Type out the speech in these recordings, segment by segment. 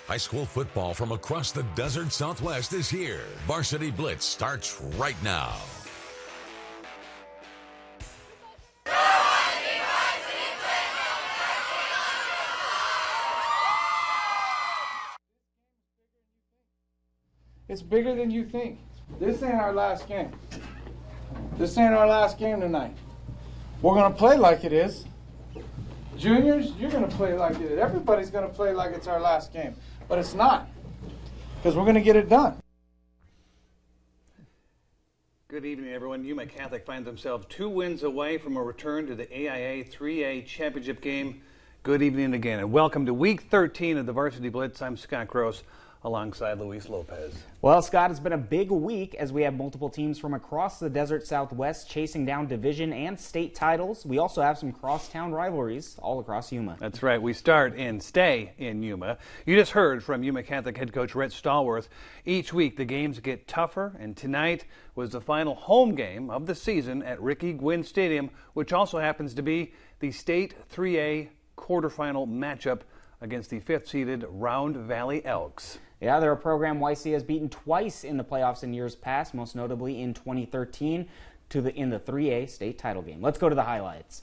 High school football from across the desert Southwest is here. Varsity Blitz starts right now. It's bigger than you think. This ain't our last game. This ain't our last game tonight. We're going to play like it is. Juniors, you're going to play like it is. Everybody's going to play like it's our last game. But it's not, because we're going to get it done. Good evening, everyone. Yuma Catholic finds themselves 2 wins away from a return to the AIA 3A championship game. Good evening again, and welcome to Week 13 of the Varsity Blitz. I'm Scott Gross, alongside Luis Lopez. Well, Scott, it's been a big week as we have multiple teams from across the desert Southwest chasing down division and state titles. We also have some crosstown rivalries all across Yuma. That's right. We start and stay in Yuma. You just heard from Yuma Catholic head coach Rhett Stallworth. Each week the games get tougher, and tonight was the final home game of the season at Ricky Gwynn Stadium, which also happens to be the state 3A quarterfinal matchup against the 5th-seeded Round Valley Elks. Yeah, they're a program YC has beaten twice in the playoffs in years past, most notably in 2013 in the 3A state title game. Let's go to the highlights.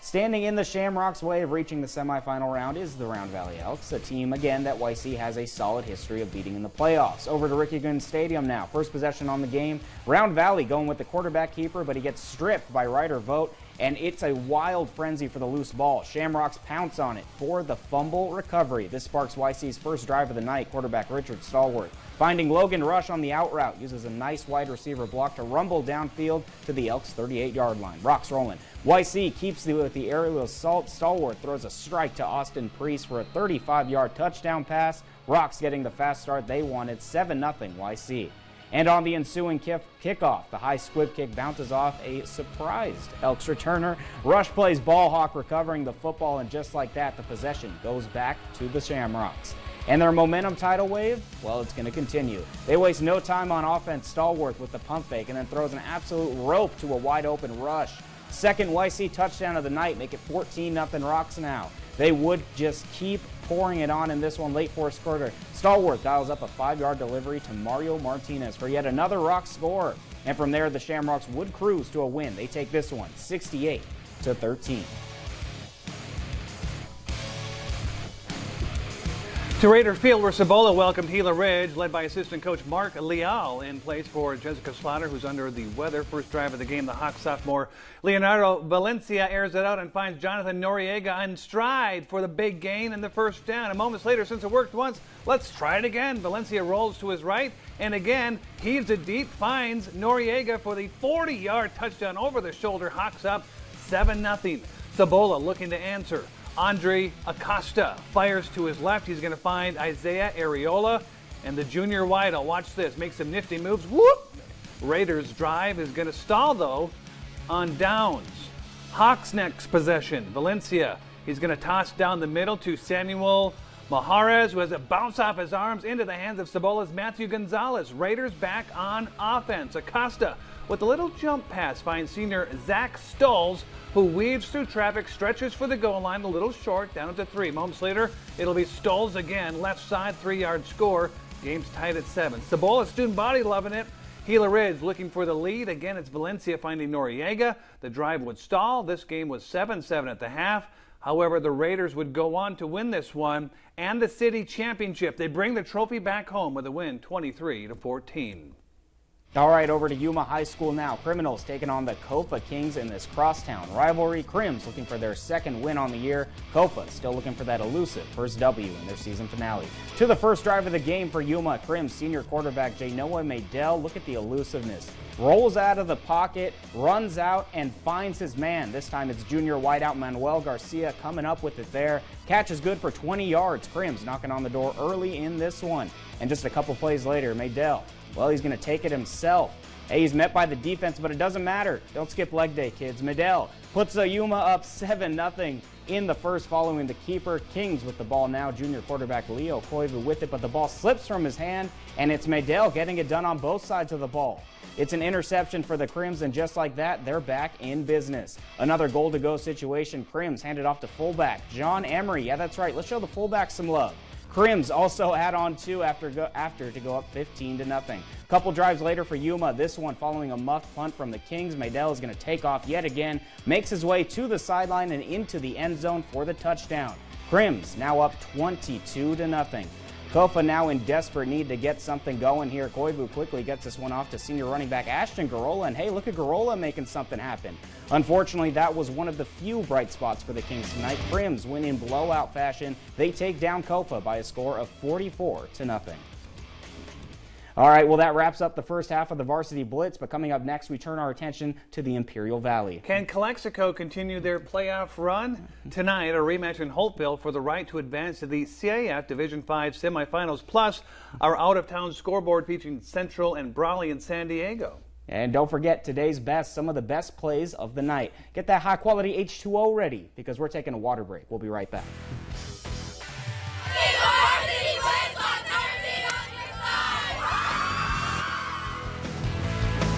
Standing in the Shamrock's way of reaching the semifinal round is the Round Valley Elks, a team, again, that YC has a solid history of beating in the playoffs. Over to Ricky Gwynn Stadium now. First possession on the game. Round Valley going with the quarterback keeper, but he gets stripped by Ryder Vogt, and it's a wild frenzy for the loose ball. Shamrocks pounce on it for the fumble recovery. This sparks YC's first drive of the night. Quarterback Richard Stallworth finding Logan Rush on the out route, uses a nice wide receiver block to rumble downfield to the Elks' 38-yard line. Rocks rolling. YC keeps with the aerial assault. Stallworth throws a strike to Austin Priest for a 35-yard touchdown pass. Rocks getting the fast start they wanted, 7-0 YC. And on the ensuing kickoff, the high squib kick bounces off a surprised Elks returner. Rush plays ball hawk, recovering the football, and just like that, the possession goes back to the Shamrocks. And their momentum tidal wave, well, it's going to continue. They waste no time on offense. Stallworth with the pump fake and then throws an absolute rope to a wide-open Rush. Second YC touchdown of the night, make it 14-0 Rocks now. They would just keep pouring it on in this one, late fourth quarter. Stallworth dials up a 5-yard delivery to Mario Martinez for yet another Rock score. And from there, the Shamrocks would cruise to a win. They take this one, 68-13. To Raider Field, where Cibola welcomed Gila Ridge, led by assistant coach Mark Leal, in place for Jessica Slaughter, who's under the weather. First drive of the game, the Hawk sophomore Leonardo Valencia airs it out and finds Jonathan Noriega in stride for the big gain and the first down. And moments later, since it worked once, let's try it again. Valencia rolls to his right and again heaves it deep, finds Noriega for the 40-yard touchdown over the shoulder. Hawks up 7-0. Cibola looking to answer. Andre Acosta fires to his left. He's going to find Isaiah Areola, and the junior wideout, watch this, makes some nifty moves. Whoop! Raiders' drive is going to stall, though, on downs. Hawks' next possession. Valencia, he's going to toss down the middle to Samuel Maharez, who has it bounce off his arms into the hands of Cibola's Matthew Gonzalez. Raiders back on offense. Acosta with a little jump pass finds senior Zach Stolz, who weaves through traffic, stretches for the goal line, a little short, down to 3. Moments later, it'll be Stolz again, left side, 3-yard score. Game's tied at 7. Cibola student body loving it. Gila Ridge looking for the lead. Again, it's Valencia finding Noriega. The drive would stall. This game was 7-7 at the half. However, the Raiders would go on to win this one and the city championship. They bring the trophy back home with a win, 23-14. All right, over to Yuma High School now. Criminals taking on the Copa Kings in this crosstown rivalry. Crims looking for their second win on the year. Copa still looking for that elusive first W in their season finale. To the first drive of the game for Yuma, Crims senior quarterback Janoah Maydell. Look at the elusiveness. Rolls out of the pocket, runs out, and finds his man. This time it's junior wideout Manuel Garcia coming up with it there. Catch is good for 20 yards. Crims knocking on the door early in this one. And just a couple plays later, Maydell, well, he's going to take it himself. Hey, he's met by the defense, but it doesn't matter. Don't skip leg day, kids. Maydell puts the Yuma up 7-0 in the first following the keeper. Kings with the ball now. Junior quarterback Leo Koivu with it, but the ball slips from his hand, and it's Maydell getting it done on both sides of the ball. It's an interception for the Crims, and just like that, they're back in business. Another goal-to-go situation. Crims handed off to fullback John Emery. Yeah, that's right. Let's show the fullback some love. Crims also add on 2 after to go up 15-0. Couple drives later for Yuma, this one following a muffed punt from the Kings. Maydell is going to take off yet again, makes his way to the sideline and into the end zone for the touchdown. Crims now up 22-0. Kofa now in desperate need to get something going here. Koivu quickly gets this one off to senior running back Ashton Garola, and hey, look at Garola making something happen. Unfortunately, that was one of the few bright spots for the Kings tonight. Crims win in blowout fashion. They take down Kofa by a score of 44-0. All right, well, that wraps up the first half of the Varsity Blitz, but coming up next, we turn our attention to the Imperial Valley. Can Calexico continue their playoff run? Tonight, a rematch in Holtville for the right to advance to the CIF Division 5 semifinals, plus our out-of-town scoreboard featuring Central and Brawley in San Diego. And don't forget today's best, some of the best plays of the night. Get that high-quality H2O ready, because we're taking a water break. We'll be right back.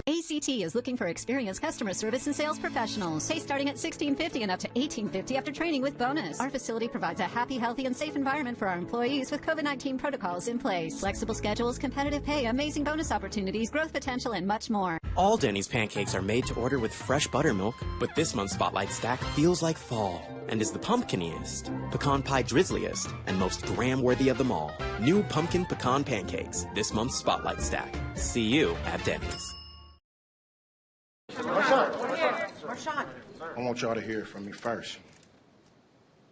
ACT is looking for experienced customer service and sales professionals. Pay starting at $16.50 and up to $18.50 after training with bonus. Our facility provides a happy, healthy, and safe environment for our employees with COVID-19 protocols in place. Flexible schedules, competitive pay, amazing bonus opportunities, growth potential, and much more. All Denny's pancakes are made to order with fresh buttermilk, but this month's Spotlight Stack feels like fall and is the pumpkiniest, pecan pie drizzliest, and most gram-worthy of them all. New pumpkin pecan pancakes, this month's Spotlight Stack. See you at Denny's. Marshawn. I want y'all to hear it from me first.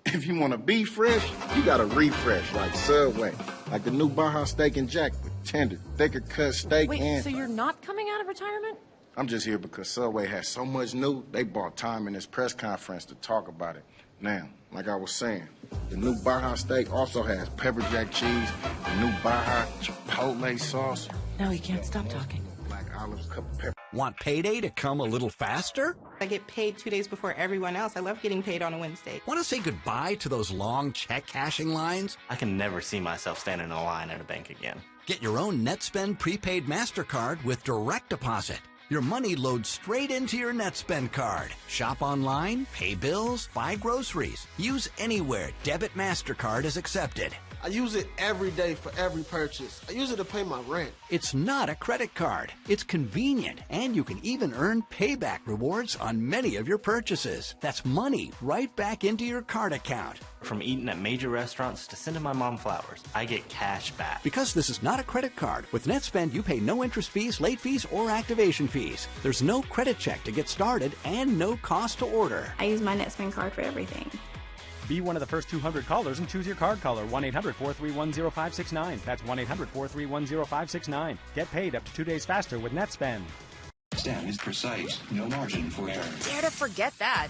If you want to be fresh, you got to refresh like Subway. Like the new Baja Steak and Jack with tender, thicker cut steak. Wait, so you're not coming out of retirement? I'm just here because Subway has so much new, they bought time in this press conference to talk about it. Now, like I was saying, the new Baja Steak also has pepper jack cheese, the new Baja Chipotle sauce. No, you can't stop talking. Black olives, cup of pepper. Want payday to come a little faster? I get paid 2 days before everyone else. I love getting paid on a Wednesday. Want to say goodbye to those long check cashing lines? I can never see myself standing in a line at a bank again. Get your own NetSpend prepaid MasterCard with direct deposit. Your money loads straight into your NetSpend card. Shop online, pay bills, buy groceries. Use anywhere debit MasterCard is accepted. I use it every day for every purchase. I use it to pay my rent. It's not a credit card. It's convenient, and you can even earn payback rewards on many of your purchases. That's money right back into your card account. From eating at major restaurants to sending my mom flowers, I get cash back. Because this is not a credit card, with NetSpend you pay no interest fees, late fees, or activation fees. There's no credit check to get started and no cost to order. I use my NetSpend card for everything. Be one of the first 200 callers and choose your card caller. 1-800-431-0569. That's 1-800-431-0569. Get paid up to 2 days faster with NetSpend. Stem is precise. No margin for error. Dare to forget that.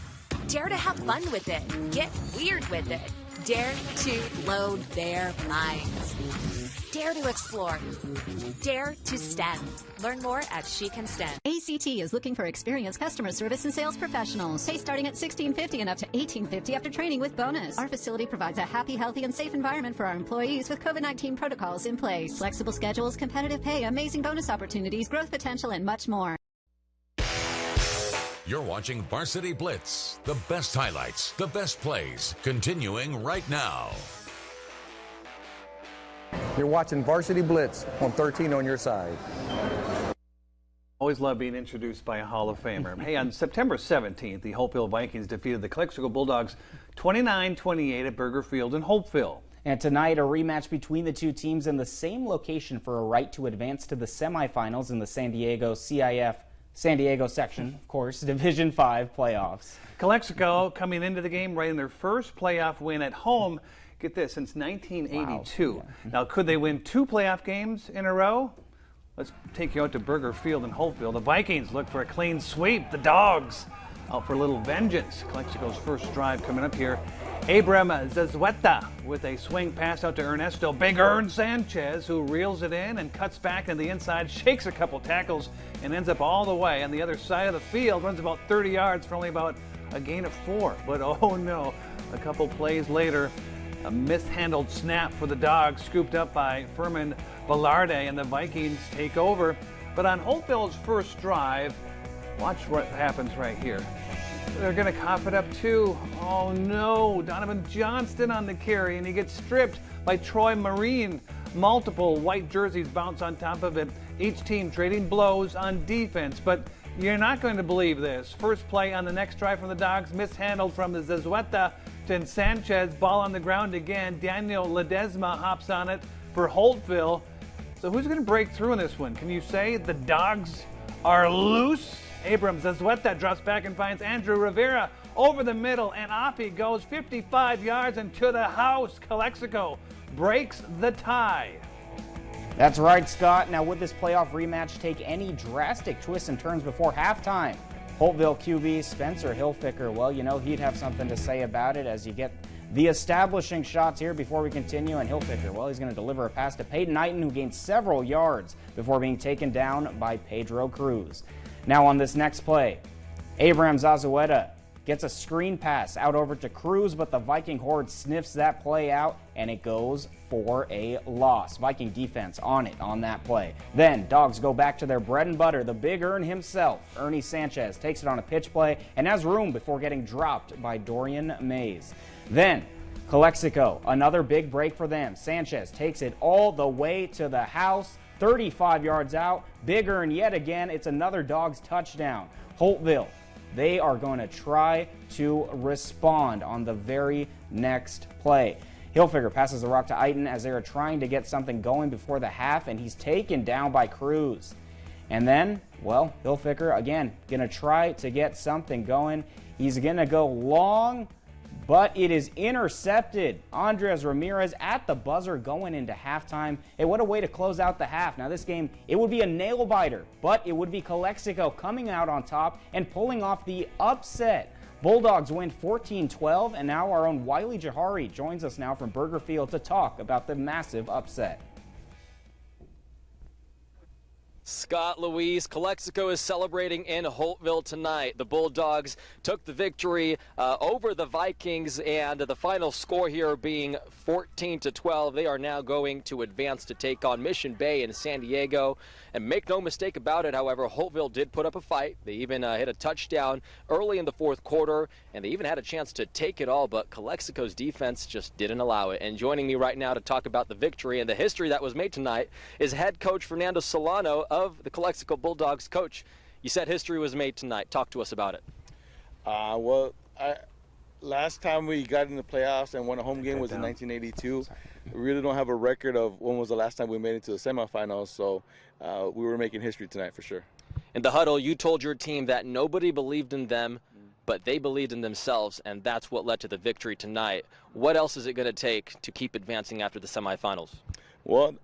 Dare to have fun with it. Get weird with it. Dare to load their minds. Dare to explore. Dare to STEM. Learn more at She Can STEM. ACT is looking for experienced customer service and sales professionals. Pay starting at $16.50 and up to $18.50 after training with bonus. Our facility provides a happy, healthy, and safe environment for our employees with COVID-19 protocols in place. Flexible schedules, competitive pay, amazing bonus opportunities, growth potential, and much more. You're watching Varsity Blitz. The best highlights, the best plays, continuing right now. You're watching Varsity Blitz on 13 on your side. Always love being introduced by a Hall of Famer. Hey, on September 17th, the Hopeville Vikings defeated the Calexico Bulldogs 29-28 at Burger Field in Hopeville. And tonight, a rematch between the two teams in the same location for a right to advance to the semifinals in the San Diego CIF San Diego section, of course, Division 5 playoffs. Calexico coming into the game right in their first playoff win at home, get this, since 1982. Wow. Yeah. Now, could they win 2 playoff games in a row? Let's take you out to Burger Field in Hopeville. The Vikings look for a clean sweep. The Dogs out for a little vengeance. Calexico's first drive coming up here. Abram Zazueta with a swing pass out to Ernesto. Big Ern Sanchez, who reels it in and cuts back to the inside, shakes a couple tackles, and ends up all the way on the other side of the field. Runs about 30 yards for only about a gain of 4. But oh no, a couple plays later, a mishandled snap for the Dogs, scooped up by Furman Velarde, and the Vikings take over. But on Hopeville's first drive, watch what happens right here. They're going to cough it up too. Oh no, Donovan Johnston on the carry, and he gets stripped by Troy Marine. Multiple white jerseys bounce on top of it. Each team trading blows on defense, but you're not going to believe this. First play on the next drive from the Dogs, mishandled from the Zazueta to Sanchez. Ball on the ground again. Daniel Ledesma hops on it for Holtville. So who's going to break through in this one? Can you say the Dogs are loose? Abrams Zazueta drops back and finds Andrew Rivera over the middle, and off he goes 55 yards and to the house. Calexico breaks the tie. That's right, Scott. Now, would this playoff rematch take any drastic twists and turns before halftime? Holtville QB Spencer Hilfiker, well, you know, he'd have something to say about it as you get the establishing shots here before we continue. And Hilfiker, well, he's going to deliver a pass to Peyton Knighton, who gained several yards before being taken down by Pedro Cruz. Now on this next play, Abraham Zazueta gets a screen pass out over to Cruz, but the Viking horde sniffs that play out, and it goes for a loss. Viking defense on it on that play. Then Dogs go back to their bread and butter. The Big Earn himself, Ernie Sanchez, takes it on a pitch play and has room before getting dropped by Dorian Mays. Then Calexico, another big break for them. Sanchez takes it all the way to the house, 35 yards out. Big Earn yet again. It's another Dogs touchdown. Holtville, they are going to try to respond on the very next play. Hilfiger passes the rock to Eiton as they are trying to get something going before the half, and he's taken down by Cruz. And then, well, Hilfiger, again, going to try to get something going. He's going to go long, but it is intercepted. Andres Ramirez at the buzzer going into halftime. Hey, what a way to close out the half. Now this game, it would be a nail-biter, but it would be Calexico coming out on top and pulling off the upset. Bulldogs win 14-12, and now our own Wiley Jahari joins us now from Burger Field to talk about the massive upset. Scott Louise, Calexico is celebrating in Holtville tonight. The Bulldogs took the victory over the Vikings, and the final score here being 14-12. They are now going to advance to take on Mission Bay in San Diego. And make no mistake about it, however, Holtville did put up a fight. They even hit a touchdown early in the fourth quarter, and they even had a chance to take it all, but Calexico's defense just didn't allow it. And joining me right now to talk about the victory and the history that was made tonight is head coach Fernando Solano of the Calexico Bulldogs. Coach, you said history was made tonight. Talk to us about it. Last time we got in the playoffs and won a home game was in 1982. We really don't have a record of when was the last time we made it to the semifinals, so we were making history tonight for sure. In the huddle, you told your team that nobody believed in them, but they believed in themselves, and that's what led to the victory tonight. What else is it going to take to keep advancing after the semifinals? Well,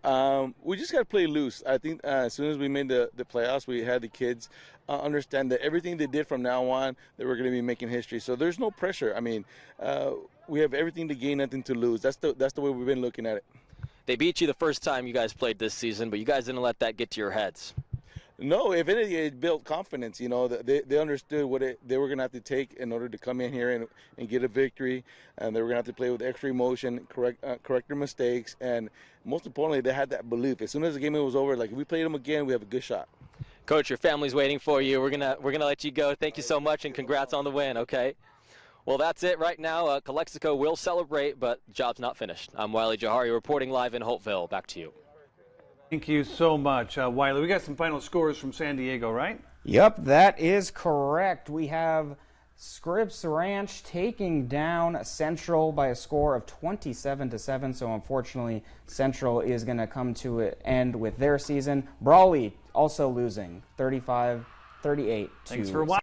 we just got to play loose. I think as soon as we made the playoffs, we had the kids understand that everything they did from now on, they were going to be making history. So there's no pressure. I mean, we have everything to gain, nothing to lose. That's the way we've been looking at it. They beat you the first time you guys played this season, but you guys didn't let that get to your heads. No, if anything, it built confidence. You know, they understood what they were going to have to take in order to come in here and get a victory, and they were going to have to play with extra emotion, correct their mistakes, and most importantly, they had that belief. As soon as the game was over, like if we played them again, we have a good shot. Coach, your family's waiting for you. We're gonna let you go. Thank you so much, and congrats on the win. Okay. Well, that's it right now. Calexico will celebrate, but the job's not finished. I'm Wiley Jahari reporting live in Holtville. Back to you. Thank you so much, Wiley. We got some final scores from San Diego, right? Yep, that is correct. We have Scripps Ranch taking down Central by a score of 27-7. So unfortunately, Central is going to come to an end with their season. Brawley also losing 35-38. Thanks for watching.